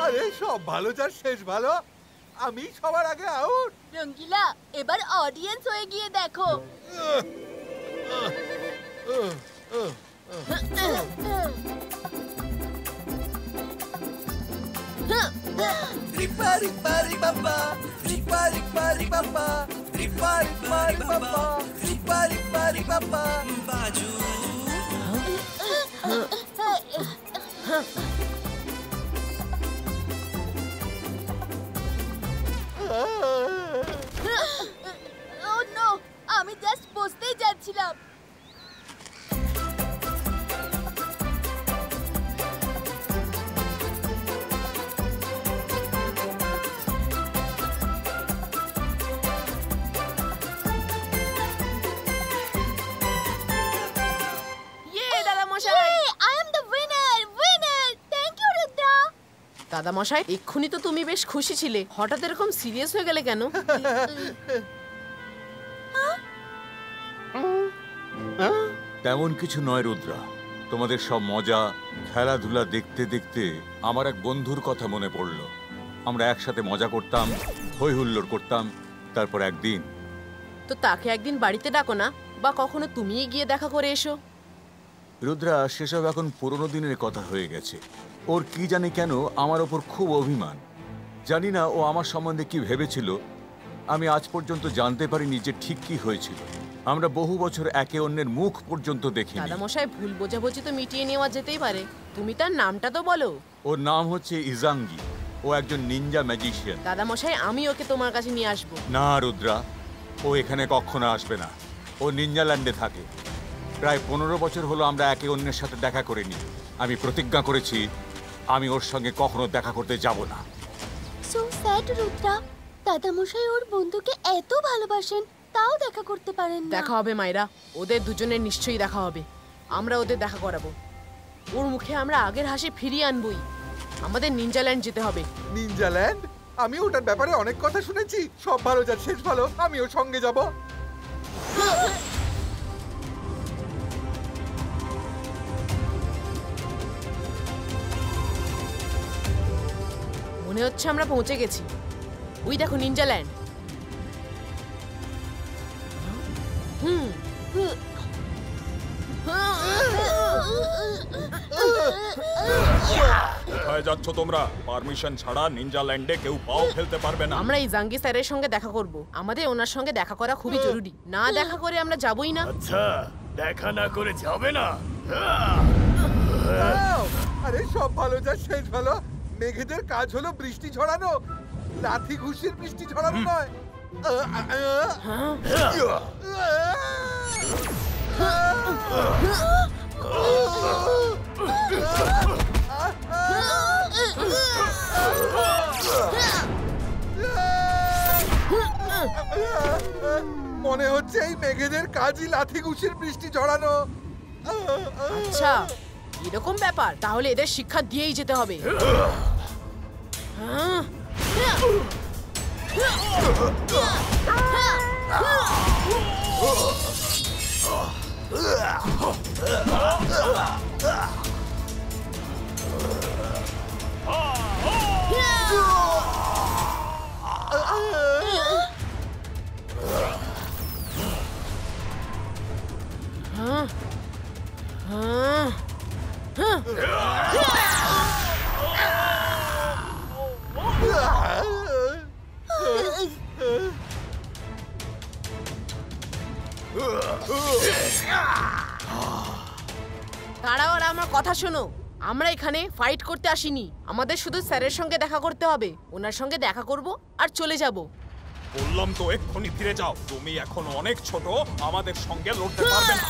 আরে সব ভালো যার শেষ ভালো, আমি সবার আগে আউট। রঙ্গিলা, এবার অডিয়েন্স হয়ে গিয়ে দেখো। बाजू Oh no, আমি জাস্ট বসতেই যাচ্ছিলাম। দাদামশাই, এক্ষুনি তো তুমি বেশ খুশি ছিলে, হঠাৎ এরকম সিরিয়াস হয়ে গেলে কেন? তেমন কিছু নয় রুদ্রা, তোমাদের সব মজা খেলাধুলা দেখতে দেখতে আমার এক বন্ধুর কথা মনে পড়লো। আমরা একসাথে মজা করতাম, হই হুল্লোড় করতাম। তারপর একদিন তো তাকে একদিন বাড়িতে ডাকো না, বা কখনো তুমিই গিয়ে দেখা করে এসো। রুদ্রা, সেসব এখন পুরোনো দিনের কথা হয়ে গেছে। ওর কি জানি কেন আমার ওপর খুব অভিমান। জানি না ও আমার সম্বন্ধে কি ভেবেছিল। আমি আজ পর্যন্ত জানতে পারিনি যে ঠিক কি হয়েছিল। আমরা বহু বছর একে অন্যের মুখ পর্যন্ত দেখিনি। দাদামশাই, ভুল বোঝাবুঝি তো মিটিয়ে নেওয়া যেতেই পারে। তুমি তার নামটা তো বলো। ওর নাম হচ্ছে ইজাঙ্গি। ও একজন নিনজা ম্যাজিশিয়ান। দাদামশাই, আমি ওকে তোমার কাছে নিয়ে আসবো। না রুদ্রা, ও এখানে কখনো আসবে না। ও নিনজাল্যান্ডে থাকে। প্রায় 15 বছর হলো আমরা একে অন্যের সাথে দেখা করিনি। আমি প্রতিজ্ঞা করেছি আমি ওর সঙ্গে কখনো দেখা করতে যাব না। সো স্যাড রুদ্রা, দাদামশাই ওর বন্ধুকে এত ভালোবাসেন, তাও দেখা করতে পারেন না। দেখা হবে মাইরা, ওদের দুজনের নিশ্চয়ই দেখা হবে। আমরা ওদের দেখা করাবো। ওর মুখে আমরা আগের হাসি ফিরিয়ে আনবই। আমাদের নিনজাল্যান্ড যেতে হবে। নিনজাল্যান্ড? আমি ওটার ব্যাপারে অনেক কথা শুনেছি। সব ভালো যার শেষ ভালো, আমি ওর সঙ্গে যাব। মনে হচ্ছে আমরা পৌঁছে গেছি। ওই দেখো নিনজাল্যান্ড। কোথায় যাচ্ছ তোমরা? পারমিশন ছাড়া নিনজাল্যান্ডে কেউ পাও ফেলতে পারবে না। আমরা এই জাঙ্গি স্যারের সঙ্গে দেখা করব। আমাদের ওনার সঙ্গে দেখা করা খুবই জরুরি। না দেখা করে আমরা যাবই না। আচ্ছা, দেখা না করে যাবে না? আরে সব ভালো যার শেষ ভালো, মেঘেদের কাজ হলো বৃষ্টি ঝরানো, লাথি ঘুষির বৃষ্টি ঝরানো নয়। মনে হচ্ছে এই মেঘেদের কাজই লাথি ঘুষির বৃষ্টি ঝরানো। আচ্ছা, এরকম ব্যাপার। তাহলে এদের শিক্ষা দিয়েই যেতে হবে। দাঁড়াও, আর আমার কথা শোনো। আমরা এখানে ফাইট করতে আসিনি। আমাদের শুধু স্যারের সঙ্গে দেখা করতে হবে। ওনার সঙ্গে দেখা করব আর চলে যাব। বললাম তো এক্ষুনি ফিরে যাও। তুমি এখন অনেক ছোট, আমাদের সঙ্গে লড়তে পারবে না।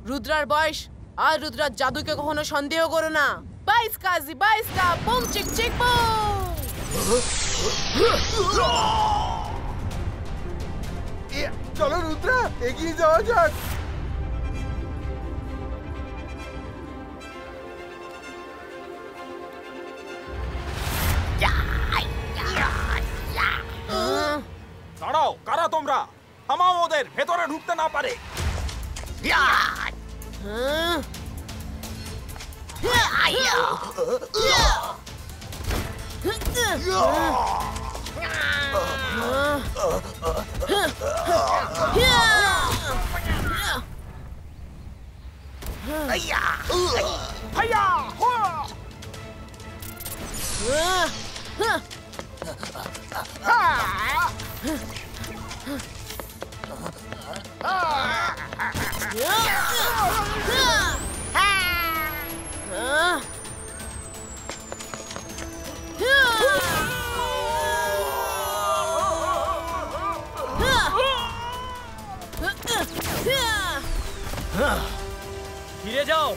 রুদ্রার বয়স আর রুদ্রার জাদুকে কখনো সন্দেহ করো না। 22 Kazi 22টা broom chick chick broom. চলো রুদ্রা, এগিয়ে যাওয়া যাক। দাঁড়াও, কারা তোমরা? থামাও ওদের, ভেতরে ঢুকতে না পারে। ফিরে যাও,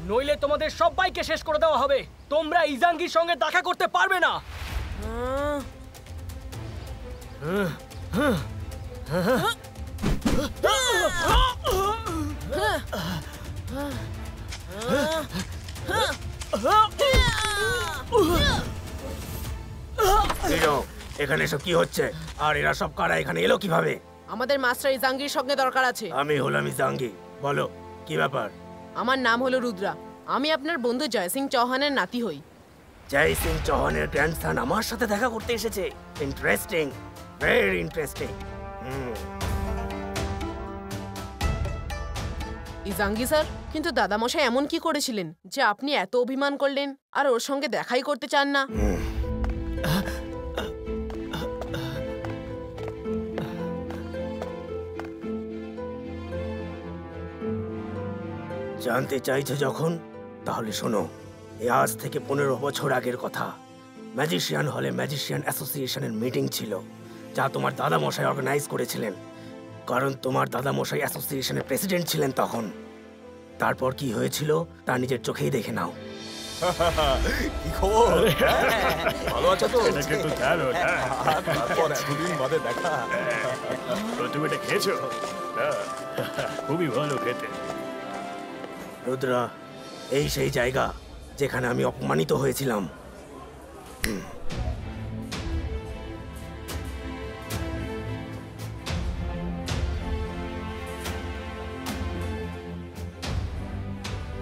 নইলে তোমাদের সবাইকে শেষ করে দেওয়া হবে। তোমরা ইজাঙ্গির সঙ্গে দেখা করতে পারবে না। এখানে সব কি হচ্ছে? আর এরা সব কারা এখানে এলো কিভাবে? আমাদের মাস্টার ইজাঙ্গির সঙ্গে দরকার আছে। আমি হলাম ইজাঙ্গি। বলো কি ব্যাপার? আমার নাম হলো রুদ্রা। আমি আপনার বন্ধু জয় সিং চৌহানের নাতি হই। জয় সিং চৌহানের গ্র্যান্ডসন আমার সাথে দেখা করতে এসেছে। Interesting, very interesting. ইজাঙ্গি স্যার, কিন্তু দাদামশাই এমন কি করেছিলেন যে আপনি এত অভিমান করলেন আর ওর সঙ্গে দেখাই করতে চান না? জানতে চাইছো যখন, তাহলে শোনো। আজ থেকে 15 বছর আগের কথা। ম্যাজিশিয়ান হলে ম্যাজিশিয়ান অ্যাসোসিয়েশনের মিটিং ছিল, যা তোমার দাদামশাই অর্গানাইজ করেছিলেন। কারণ তোমার দাদামশাই অ্যাসোসিয়েশনের প্রেসিডেন্ট ছিলেন তখন। তারপর কি হয়েছিল তা নিজের চোখেই দেখে নাও। কি খবর? ভালো আছো তো? এটা কিন্তু দারুণ। তারপর এতদিন বাদে দেখা। তুমি এটা খেয়েছো? খুবই ভালো খেতে। রুদ্রা, এই সেই জায়গা যেখানে আমি অপমানিত হয়েছিলাম।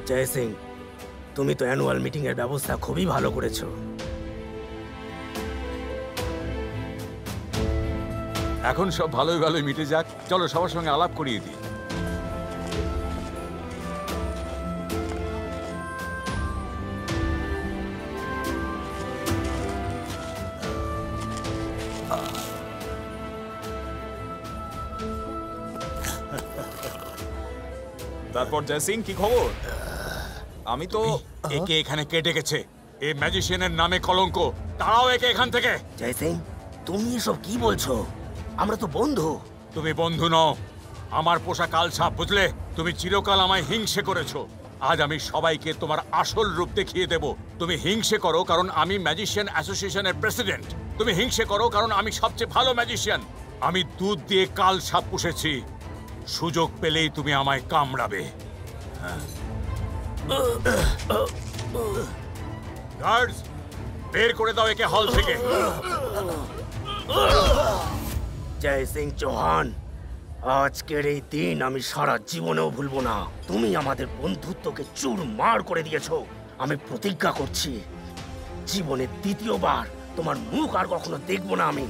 জয় সিং, তুমি তো অ্যানুয়াল মিটিং এর ব্যবস্থা খুবই ভালো করেছো। এখন সব ভালোই ভালোই মিটে যাক। চলো সবার সঙ্গে আলাপ করিয়ে দিই। তারপর জয় সিং, কি খবর? আমি তো একে এখানে কে ডেকেছে? এই ম্যাজিশিয়ানের নামে কলঙ্ক। তারাও একে এখান থেকে। জয় সিং, তুমি এসব কি বলছো? আমরা তো বন্ধু। তুমি বন্ধু নও, আমার পোষা কালসাপ, বুঝলে? তুমি চিরকাল আমায় হিংসে করেছো। আজ আমি সবাইকে তোমার আসল রূপ দেখিয়ে দেব। তুমি হিংসে করো কারণ আমি ম্যাজিশিয়ান অ্যাসোসিয়েশনের প্রেসিডেন্ট। তুমি হিংসে করো কারণ আমি সবচেয়ে ভালো ম্যাজিশিয়ান। আমি দুধ দিয়ে কালসাপ পুষেছি। সুযোগ পেলেই তুমি আমায় কামড়াবে। গার্ডস, বের করে দাও একে হল থেকে। জয় সিং চৌহান, আজকের এই দিন আমি সারা জীবনেও ভুলবো না। তুমি আমাদের বন্ধুত্বকে চুরমার করে দিয়েছো। আমি প্রতিজ্ঞা করছি, জীবনে দ্বিতীয়বার তোমার মুখ আর কখনো দেখবো না আমি।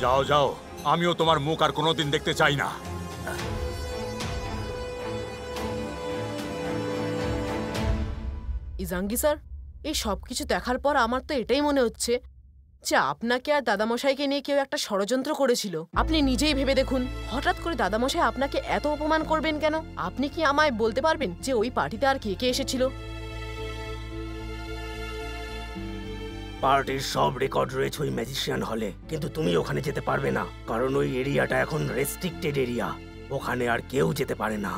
যাও যাও, আমিও তোমার মুখ আর কোনোদিন দেখতে চাই না। ইজাঙ্গি স্যার, এই সব কিছু দেখার পর আমার তো এটাই মনে হচ্ছে যে আপনাকে আর দাদামশাইকে নিয়ে কেউ একটা ষড়যন্ত্র করেছিল। আপনি নিজেই ভেবে দেখুন, হঠাৎ করে দাদামশাই আপনাকে এত অপমান করবেন কেন? আপনি কি আমায় বলতে পারবেন যে ওই পার্টিতে আর কে কে এসেছিল? পার্টির সব রেকর্ড রয়েছে ওই ম্যাজিশিয়ান হলে, কিন্তু তুমি ওখানে যেতে পারবে না, কারণ ওই এরিয়াটা এখন রেস্ট্রিক্টেড এরিয়া। ওখানে আর কেউ যেতে পারে না।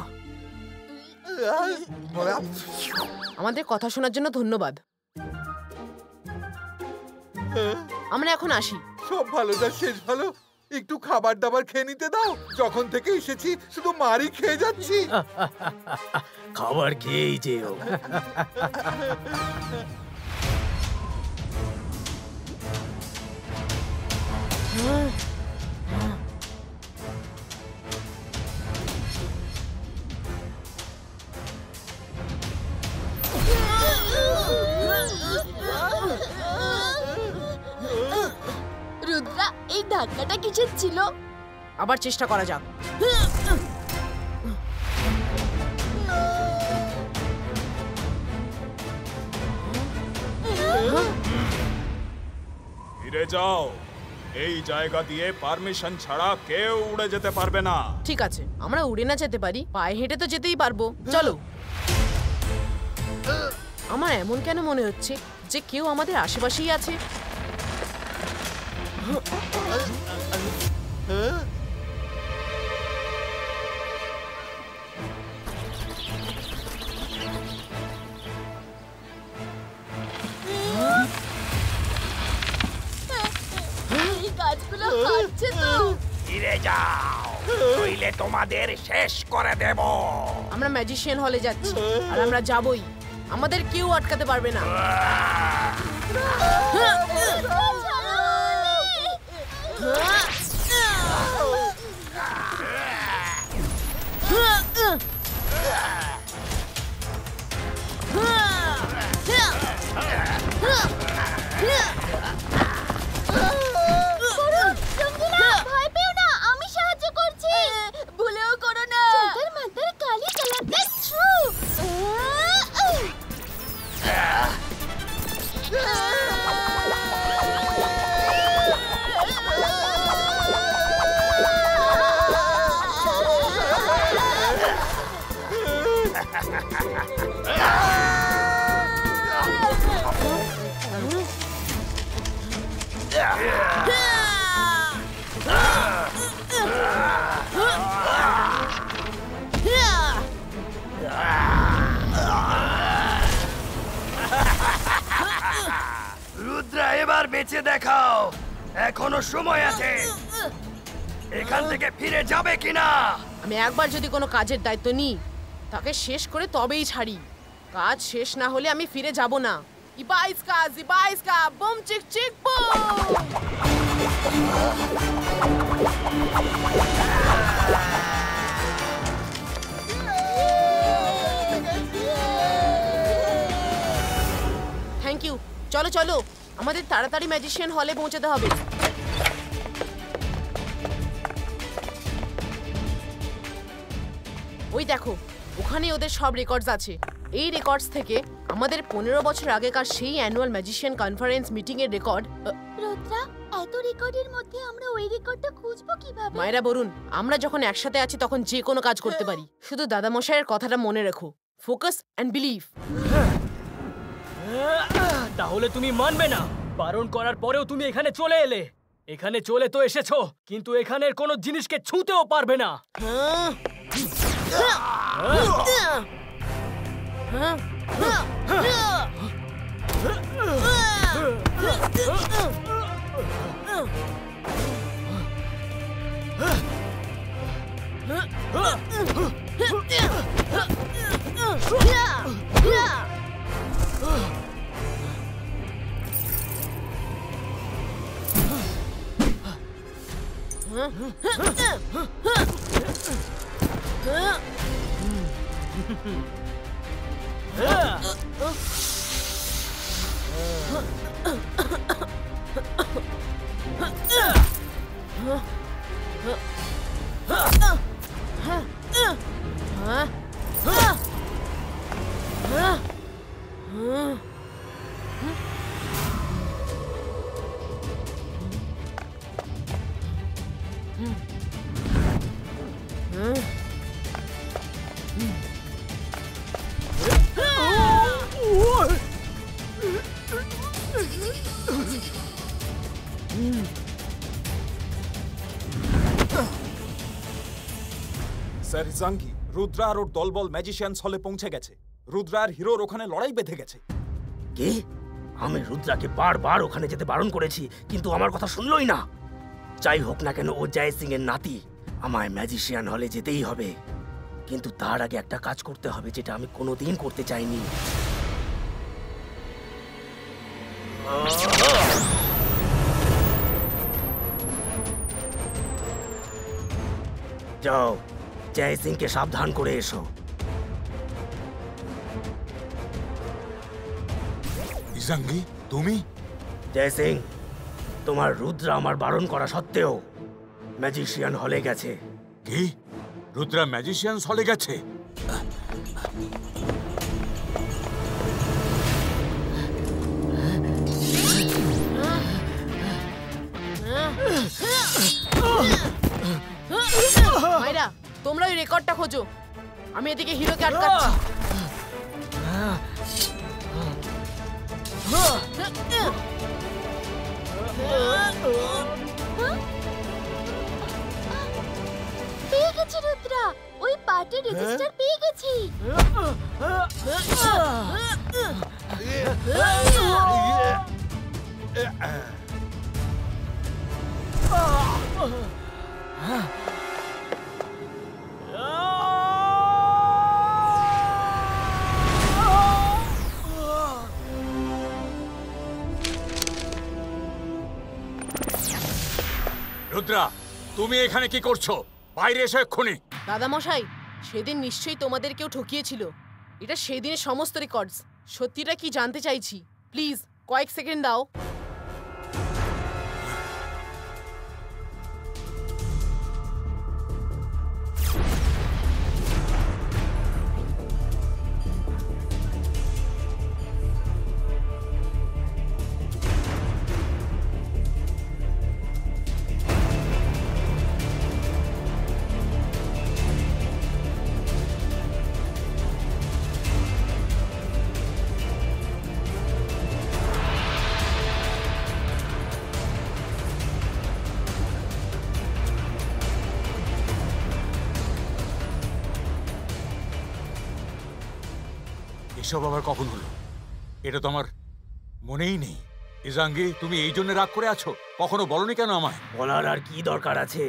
আমাদের কথা শোনার জন্য ধন্যবাদ। আমরা এখন আসি। সব ভালো যা শেষ ভালো। একটু খাবার দাবার খেয়ে নিতে দাও। যখন থেকে এসেছি শুধু মারই খেয়ে যাচ্ছি। খাবার খেয়েই যেও। ধাক্কাটা কিসের ছিল? আবার চেষ্টা করা যাক। ফিরে যাও। এই জায়গা দিয়ে পারমিশন ছাড়া কেউ উড়ে যেতে পারবে না। ঠিক আছে, আমরা উড়ে না যেতে পারি, পায়ে হেঁটে তো যেতেই পারবো। চলো। আমার এমন কেন মনে হচ্ছে যে কেউ আমাদের আশেপাশেই আছে? এই গাছগুলো হাঁটছে তো। ফিরে যাও, নইলে তোমাদের শেষ করে দেব। আমরা ম্যাজিশিয়ান হলে যাচ্ছি, আর আমরা যাবই। আমাদের কেউ আটকাতে পারবে না। ভয় পেও না, আমি সাহায্য করছি। ভুলেও করো না। জান্তার মান্তার কালি চালাতে ছু। রুদ্রা, এবার বেঁচে দেখাও, এখনো সময় আছে। এখান থেকে ফিরে যাবে কিনা? আমি একবার যদি কোনো কাজের দায়িত্ব নিই, তাকে শেষ করে তবেই ছাড়ি। কাজ শেষ না হলে আমি ফিরে যাব না। ইবাইস্কা boom chick chick boom. Thank you. চলো চলো, আমাদের তাড়াতাড়ি ম্যাজিশিয়ান হলে পৌঁছাতে হবে। ওই দেখো, ওখানে ওদের সব রেকর্ডস আছে। এই রেকর্ডস থেকে আমাদের 15 বছর আগেকার সেই অ্যানুয়াল ম্যাজিশিয়ান কনফারেন্স মিটিং এর রেকর্ড। রুদ্রা, এত রেকর্ডের মধ্যে আমরা ওই রেকর্ডটা খুঁজবো কিভাবে? মায়েরা বলুন, আমরা যখন একসাথে আছি তখন যে কোনো কাজ করতে পারি। শুধু দাদামশাইয়ের কথাটা মনে রেখো, ফোকাস অ্যান্ড বিলিভ। তাহলে তুমি মানবে না? বারণ করার পরেও তুমি এখানে চলে এলে। এখানে চলে তো এসেছো, কিন্তু এখানের কোনো জিনিসকে ছুঁতেও পারবে না। স্যার জাঙ্গি, রুদ্রা আর ওর দলবল ম্যাজিশিয়ানস হলে পৌঁছে গেছে। রুদ্রা আর হিরোর ওখানে লড়াই বেঁধে গেছে। কি? আমি রুদ্রাকে বারবার ওখানে যেতে বারণ করেছি, কিন্তু আমার কথা শুনলই না। যাই হোক না কেন, ও জয় সিং এর নাতি। আমায় ম্যাজিশিয়ান হলে যেতেই হবে, কিন্তু তার আগে একটা কাজ করতে হবে যেটা আমি কোনোদিন করতে চাইনি। যাও, জয় সিংকে সাবধান করে এসো। ইজাঙ্গি, তুমি? জয় সিং, তোমার রুদ্রা আমার বারণ করা সত্ত্বেও ম্যাজিশিয়ান হলে গেছে। কি? রুদ্রা ম্যাজিশিয়ান হলে গেছে? মাইরা, তোমরা ওই রেকর্ডটা খোঁজো, আমি এদিকে হিরোকে আটকাচ্ছি। পেয়ে গেছি রুদ্রা, ওই পার্টির রেজিস্টার পেয়ে গেছি। রুদ্রা, তুমি এখানে কি করছো? বাইরে এসো এক্ষুনি। দাদামশাই, সেদিন নিশ্চয়ই তোমাদের কেউ ঠকিয়েছিল। এটা সেদিনের সমস্ত রেকর্ডস। সত্যিটা কি জানতে চাইছি, প্লিজ কয়েক সেকেন্ড দাও। এসব আবার কখন হলো? এটা তো আমার মনেই নেই। ইজাঙ্গি, তুমি এই জন্য রাগ করে আছো? কখনো বলনি কেন আমায়? বলার আর কি দরকার আছে?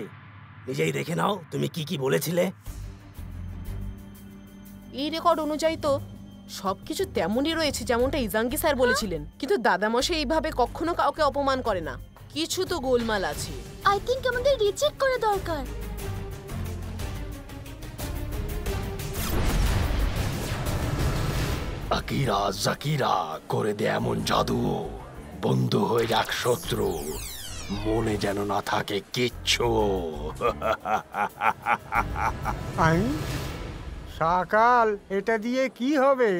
নিজেই দেখে নাও তুমি কি কি বলেছিলে। এই রেকর্ড অনুযায়ী তো সবকিছু তেমনই রয়েছে যেমনটা ইজাঙ্গি স্যার বলেছিলেন, কিন্তু দাদামশাই এইভাবে কখনো কাউকে অপমান করে না। কিছু তো গোলমাল আছে। আই থিংক আমাদের রিচেক করা দরকার। আকিরা জাকিরা করে দে এমন জাদু, বন্ধু হয়ে যাক শত্রু, মনে যেন না থাকে কিচ্ছু। সকাল, এটা দিয়ে কি হবে?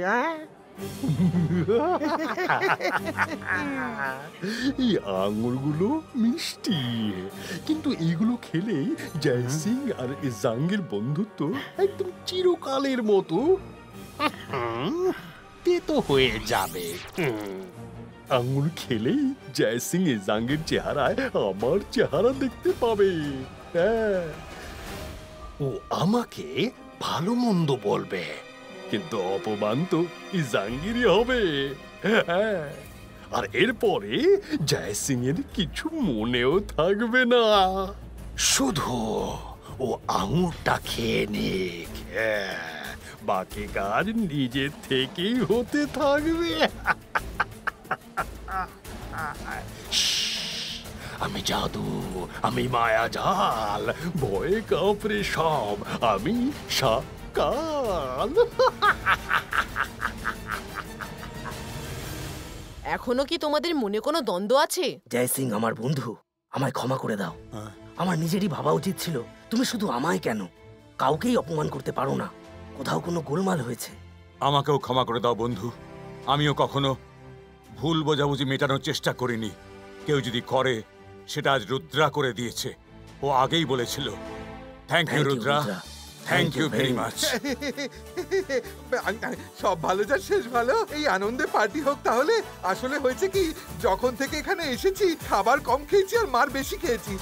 এই আঙুরগুলো মিষ্টি, কিন্তু এগুলো খেলে জয় সিং আর ইজাঙ্গের বন্ধুত্ব একদম চিরকালের মতো তেতো হয়ে যাবে। আঙুর খেলেই জয় সিং ইজাঙ্গের চেহারায় আমার চেহারা দেখতে পাবে। ও আমাকে ভালো মন্দ বলবে, কিন্তু অপমান তো ইজাঙ্গিরই হবে। আর এরপরে জয় সিং এর কিছু মনেও থাকবে না, শুধু ও আঙুরটা খেয়ে নিক, বাকি কাজ নিজে থেকেই হতে থাকবে। আমি জাদু, আমি মায়াজাল, ভয়ে কাঁপড়ে সব, আমি সকাল। এখনো কি তোমাদের মনে কোনো দ্বন্দ্ব আছে? জয় সিং আমার বন্ধু, আমায় ক্ষমা করে দাও। আমার নিজেরই ভাবা উচিত ছিল। তুমি শুধু আমায় কেন, কাউকেই অপমান করতে পারো না। কোথাও কোনো গোলমাল হয়েছে। আমাকেও ক্ষমা করে দাও বন্ধু। আমিও কখনো ভুল বোঝাবুঝি মেটানোর চেষ্টা করিনি। কেউ যদি করে, সেটা আজ রুদ্রা করে দিয়েছে। ও আগেই বলেছিল। Thank you Rudra, thank you very much. সব ভালো যার শেষ ভালো। এই আনন্দে পার্টি হোক তাহলে। আসলে হয়েছে কি, যখন থেকে এখানে এসেছি খাবার কম খেয়েছি আর মার বেশি খেয়েছি।